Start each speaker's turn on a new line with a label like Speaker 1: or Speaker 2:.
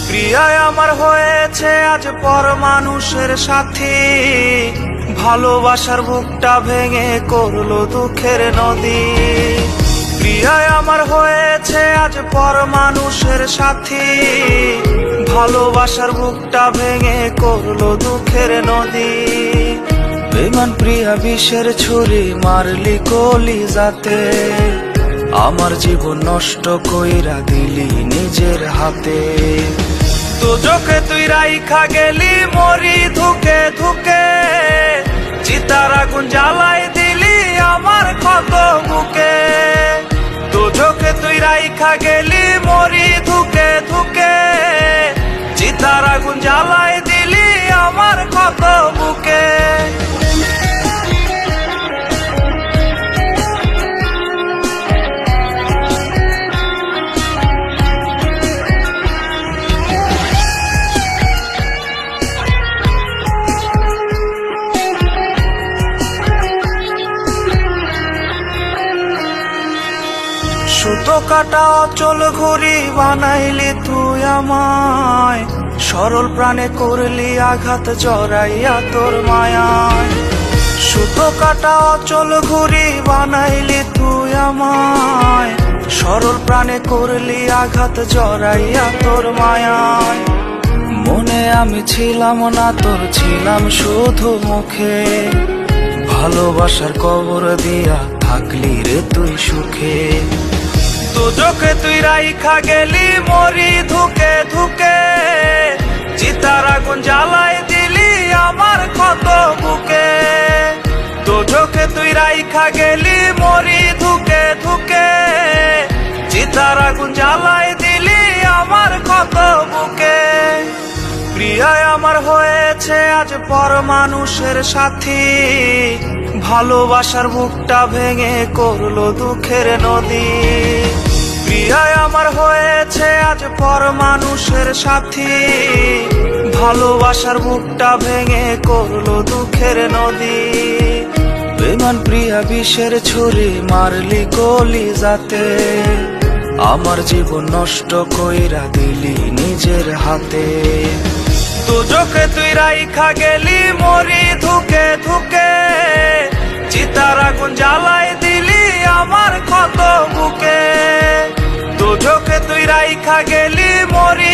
Speaker 1: প্রিয়ায় আমার হয়েছে আজ পর মানুষের সাথে, ভালোবাসার বুকটা ভেঙে করলো দুঃখের নদী। প্রিয়ায় আমার হয়েছে আজ পর মানুষের সাথে, ভালোবাসার বুকটা ভেঙে করলো দুঃখের নদী। বেমান প্রিয়া বিষের ছুরি মারলি কলি যাতে, আমার জীবন নষ্ট কইরা দিলি নিজের হাতে। তো চোখে তুই রাইখা গেলি মরি ধুকে ধুকে, চিতার আগুন জ্বালাই দিলি আমার ক্ষত বুকে। তো চোখে তুই রাইখা গেলি মরি ধুকে ধুকে, চিতার আগুন জ্বালাই দিলি আমার ক্ষত বুকে। সুতো কাটা অচল ঘুরি বানাইলি তুই আমায়, সরল প্রাণে করলি আঘাত জড়াইয়া তোর মায়ায়। সুতো কাটা অচল ঘুরি বানাইলি তুই আমায়, সরল প্রাণে করলি আঘাত জড়াইয়া তোর মায়ায়। মনে আমি ছিলাম না তোর, ছিলাম শুধু মুখে, ভালোবাসার কবর দিয়া থাকলি রে তুই সুখে। তো চোখে তুই রাইখা গেলি মরি ধুকে ধুকে, চিতার আগুন জ্বালাই দিলি আমার ক্ষত বুকে। তো চোখে তুই রাইখা গেলি মরি ধুকে ধুকে, চিতার আগুন জ্বালাই দিলি আমার ক্ষত বুকে। প্রিয়ায় আমার হয়েছে আজ পর মানুষের সাথী, ভালোবাসার বুকটা ভেঙে করলো দুঃখের নদী। প্রিয়ায় আমার হয়েছে আজ পর মানুষের সাথী, ভালোবাসার বুকটা ভেঙে করলো দুঃখের নদী। বেমান প্রিয়া বিষের ছুরি মারলি কলি যাতে, আমার জীবন নষ্ট কইরা দিলি নিজের হাতে। তো চোখে তুই রাইখা গেলি মরি ধুকে ধুকে, চিতার আগুন জ্বালাই দিলি আমার ক্ষত বুকে। তো চোখে তুই রাইখা গেলি মরি